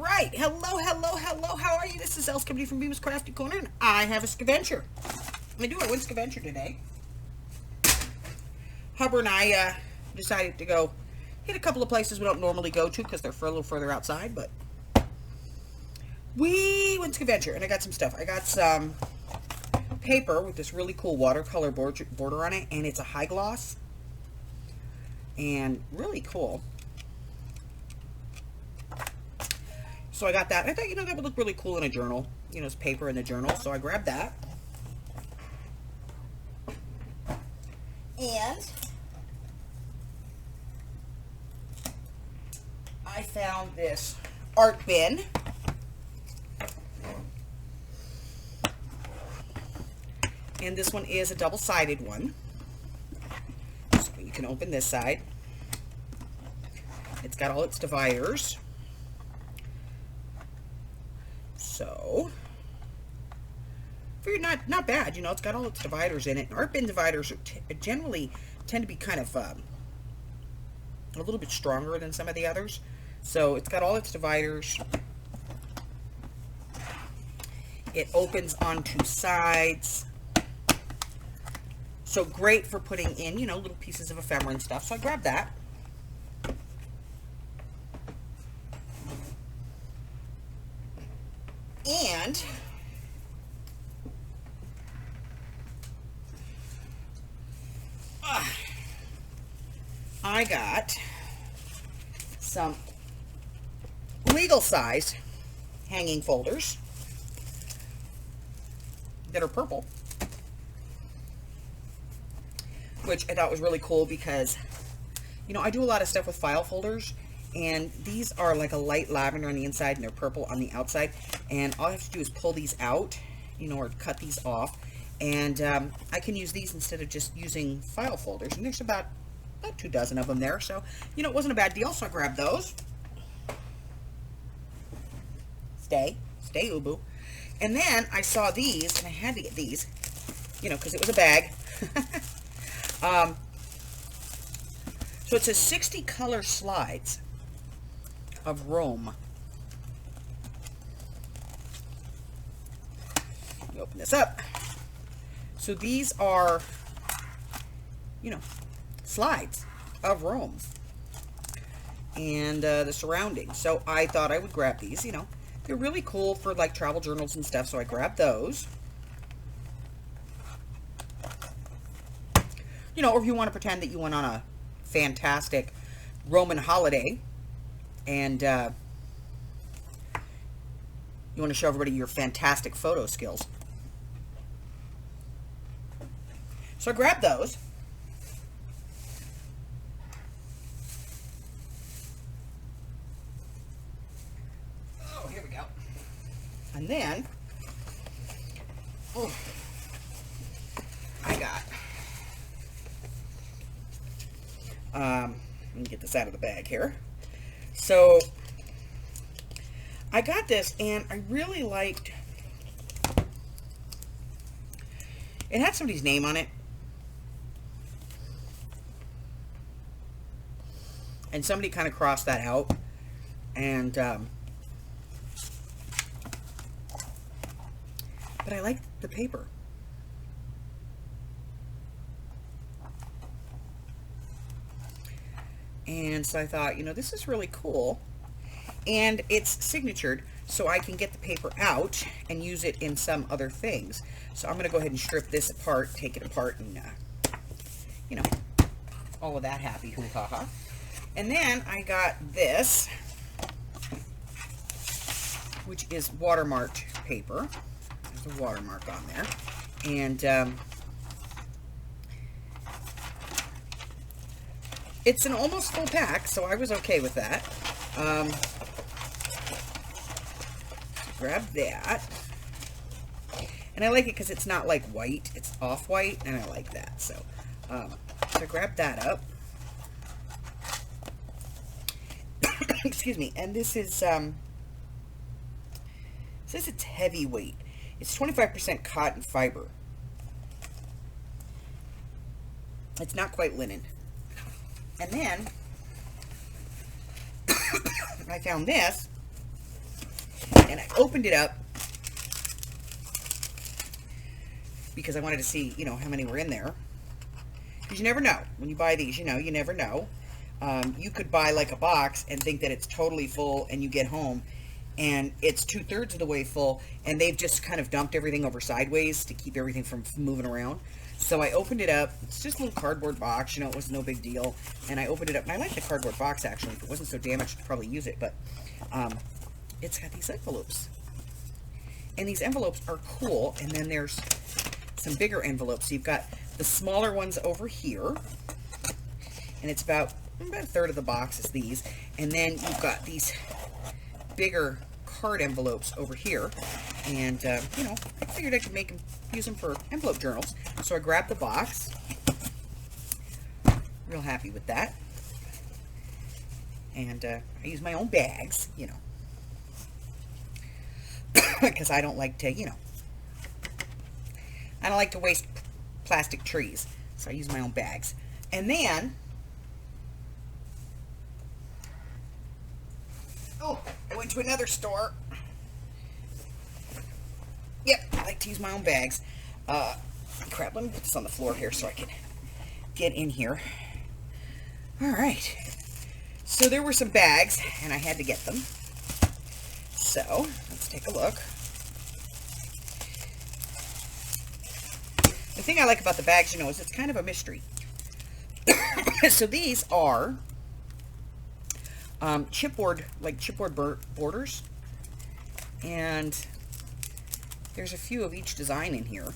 right. Hello. How are you? This is Els Company from Bemis Crafty Corner, and I have a Scaventure. I went Scaventure today. Hubber and I decided to go hit a couple of places we don't normally go to because they're a little further outside, but we went Scaventure, and I got some stuff. I got some paper with this really cool watercolor border on it, and it's a high gloss, and really cool. So I got that. I thought, that would look really cool in a journal. It's paper in the journal. So I grabbed that. And I found this art bin. And this one is a double-sided one. So you can open this side. It's got all its dividers. So, not bad. It's got all its dividers in it. Art bin dividers generally tend to be kind of a little bit stronger than some of the others. So it's got all its dividers. It opens on two sides. So great for putting in, little pieces of ephemera and stuff. So I grabbed that. And I got some legal size hanging folders that are purple, which I thought was really cool because, I do a lot of stuff with file folders, and these are like a light lavender on the inside and they're purple on the outside, and all I have to do is pull these out, or cut these off, and I can use these instead of just using file folders, and there's about 2 dozen of them there, so it wasn't a bad deal. So I grabbed those. Stay Ubu. And then I saw these, and I had to get these, because it was a bag. So it says 60 color slides of Rome. Let me open this up. So these are, slides of Rome and the surroundings. So I thought I would grab these. They're really cool for like travel journals and stuff. So I grabbed those. Or if you want to pretend that you went on a fantastic Roman holiday and you want to show everybody your fantastic photo skills. So I grabbed those. Oh, here we go. And then I got let me get this out of the bag here. So I got this, and I really liked it. Had somebody's name on it, and somebody kind of crossed that out, and but I liked the paper. And so I thought, this is really cool. And it's signatured, so I can get the paper out and use it in some other things. So I'm going to go ahead and strip this apart, take it apart, and, all of that happy hoo-ha-ha. And then I got this, which is watermarked paper. There's a watermark on there. And it's an almost full pack, so I was okay with that. Grab that. And I like it because it's not like white, it's off-white, and I like that. So I grabbed that up. Excuse me. And this is, it says it's heavyweight. It's 25% cotton fiber. It's not quite linen. And then I found this, And I opened it up because I wanted to see, you know, how many were in there. Because you never know. When you buy these, you know, you never know. You could buy like a box and think that it's totally full, and you get home and it's 2/3 of the way full, and they've just kind of dumped everything over sideways to keep everything from moving around. So I opened it up. It's just a little cardboard box, you know, it was no big deal. And I opened it up, and I like the cardboard box, actually. If it wasn't so damaged, I'd probably use it. But it's got these envelopes. And these envelopes are cool. And then there's some bigger envelopes. So you've got the smaller ones over here. And it's about a third of the box is these. And then you've got these bigger card envelopes over here. And, you know, I figured I could use them for envelope journals. So I grabbed the box. Real happy with that. And I use my own bags, you know. Because I don't like to, you know, I don't like to waste plastic trees. So I use my own bags. And then, I went to another store. Yep, I like to use my own bags. Crap, let me put this on the floor here so I can get in here. Alright. So there were some bags, and I had to get them. So, let's take a look. The thing I like about the bags, you know, is it's kind of a mystery. So these are chipboard borders. And there's a few of each design in here.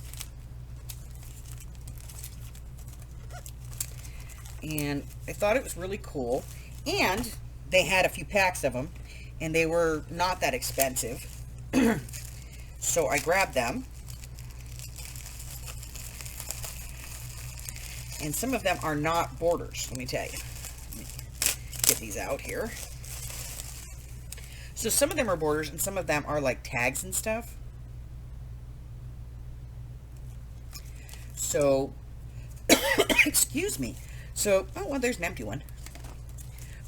And I thought it was really cool. And they had a few packs of them. And they were not that expensive. So I grabbed them. And some of them are not borders, let me tell you. Let me get these out here. So some of them are borders and some of them are like tags and stuff. So, excuse me. So, oh, well, there's an empty one.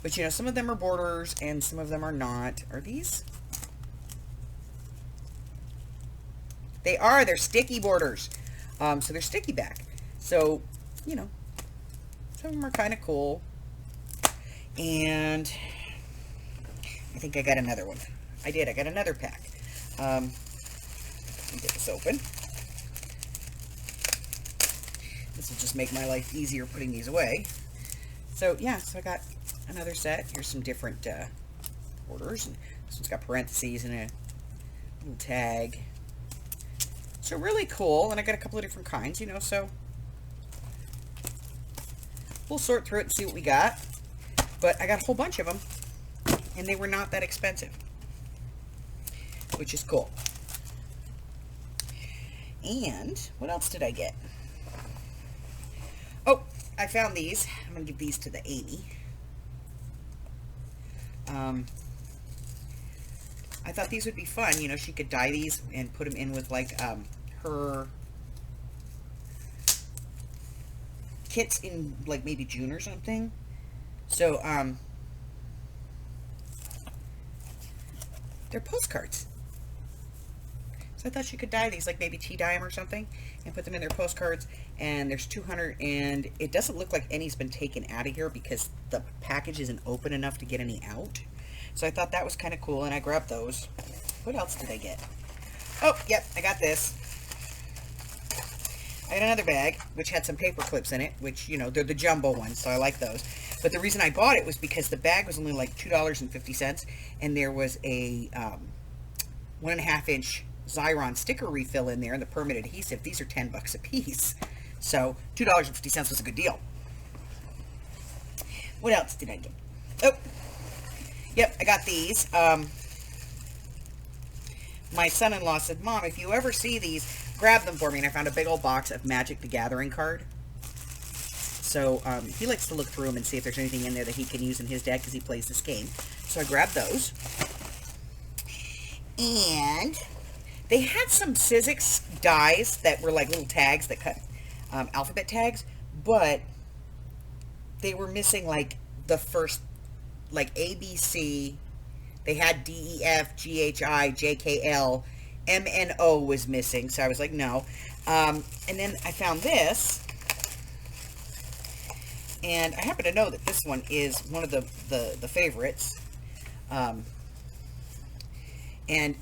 But, you know, some of them are borders and some of them are not. Are these? They are. They're sticky borders. So they're sticky back. So, you know, some of them are kind of cool. And I think I got another one. I did. I got another pack. Let me get this open. This will just make my life easier putting these away. So, yeah, so I got another set. Here's some different orders. And this one's got parentheses and a little tag. So, really cool. And I got a couple of different kinds, you know, so we'll sort through it and see what we got. But I got a whole bunch of them, and they were not that expensive, which is cool. And what else did I get? Oh, I found these. I'm going to give these to the Amy. I thought these would be fun. You know, she could dye these and put them in with, like, her kits in, like, maybe June or something. So, they're postcards. So I thought she could dye these, like maybe tea dye them or something, and put them in their postcards. And there's 200, and it doesn't look like any's been taken out of here because the package isn't open enough to get any out. So I thought that was kind of cool, and I grabbed those. What else did I get? Oh, yep, I got this. I got another bag, which had some paper clips in it, which, you know, they're the jumbo ones, so I like those. But the reason I bought it was because the bag was only like $2.50, and there was a 1.5 inch Xyron sticker refill in there, and the permanent adhesive. These are 10 bucks a piece. So $2.50 was a good deal. What else did I get? Oh, yep, I got these. My son-in-law said, Mom, if you ever see these, grab them for me. And I found a big old box of Magic the Gathering card. So he likes to look through them and see if there's anything in there that he can use in his deck because he plays this game. So I grabbed those. And they had some Sizzix dies that were like little tags that cut alphabet tags, but they were missing like the first, like ABC They had D, E, F, G, H, I, J, K, L, M, N, O was missing. So I was like, no. And then I found this. And I happen to know that this one is one of the favorites. And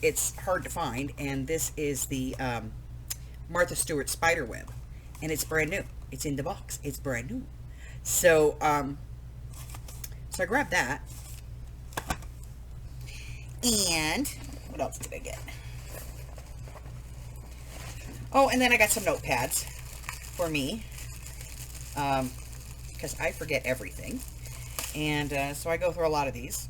it's hard to find. And this is the Martha Stewart Spiderweb. And it's brand new. It's in the box. It's brand new. So, so I grabbed that. And what else did I get? Oh, and then I got some notepads for me. Because I forget everything. And so I go through a lot of these.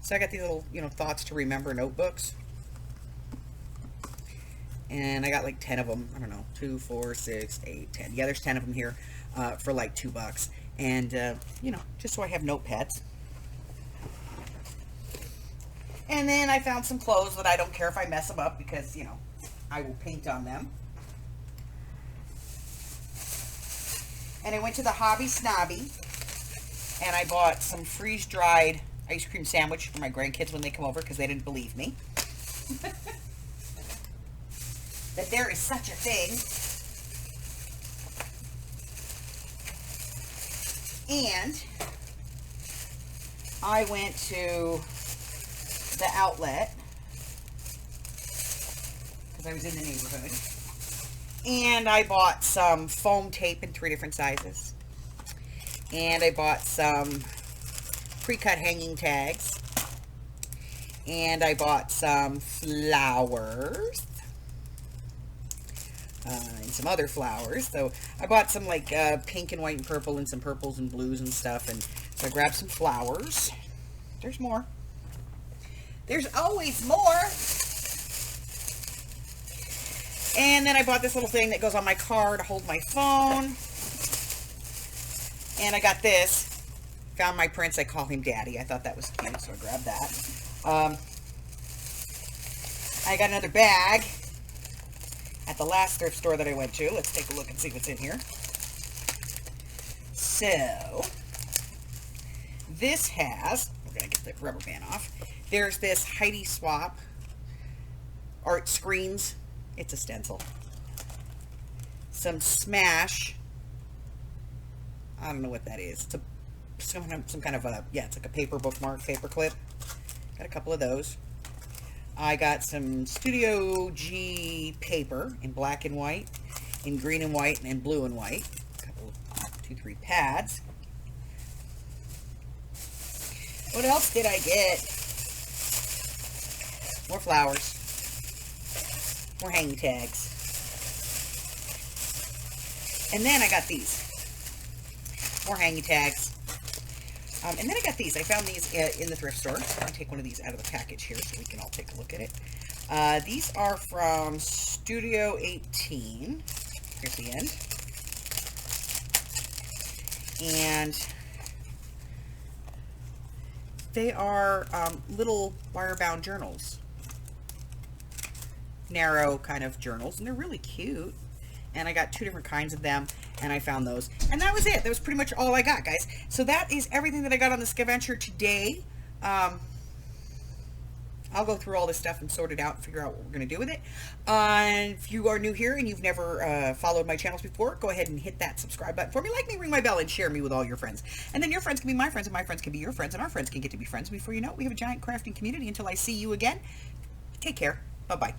So I got these little, thoughts to remember notebooks. And I got like 10 of them. I don't know, 2, 4, 6, 8, 10. Yeah, there's 10 of them here for like $2. And, just so I have notepads. And then I found some clothes that I don't care if I mess them up because, I will paint on them. And I went to the Hobby Snobby and I bought some freeze-dried ice cream sandwich for my grandkids when they come over because they didn't believe me. That there is such a thing. And I went to the outlet because I was in the neighborhood. And I bought some foam tape in 3 different sizes. And I bought some pre-cut hanging tags. And I bought some flowers. And some other flowers. So I bought some like pink and white and purple and some purples and blues and stuff. And so I grabbed some flowers. There's more. There's always more. And then I bought this little thing that goes on my car to hold my phone. And I got this. Found my prince. I call him Daddy. I thought that was cute, so I grabbed that. I got another bag at the last thrift store that I went to. Let's take a look and see what's in here. So, this has, we're going to get the rubber band off. There's this Heidi Swap art screens. It's a stencil. Some Smash. I don't know what that is. It's some kind of a, yeah, it's like a paper bookmark, paper clip. Got a couple of those. I got some Studio G paper in black and white, in green and white, and in blue and white. A couple, 2, 3 pads. What else did I get? More flowers. More hanging tags. And then I got these. More hanging tags. And then I got these. I found these in the thrift store. I'm going to take one of these out of the package here so we can all take a look at it. These are from Studio 18. Here's the end. And they are little wire-bound journals. Narrow kind of journals, and they're really cute. And I got 2 different kinds of them, and I found those. And that was it. That was pretty much all I got, guys. So that is everything that I got on the Scaventure today. I'll go through all this stuff and sort it out and figure out what we're going to do with it. If you are new here and you've never followed my channels before, go ahead and hit that subscribe button for me. Like me, ring my bell, and share me with all your friends. And then your friends can be my friends, and my friends can be your friends, and our friends can get to be friends. Before you know it, we have a giant crafting community. Until I see you again, take care. Bye-bye.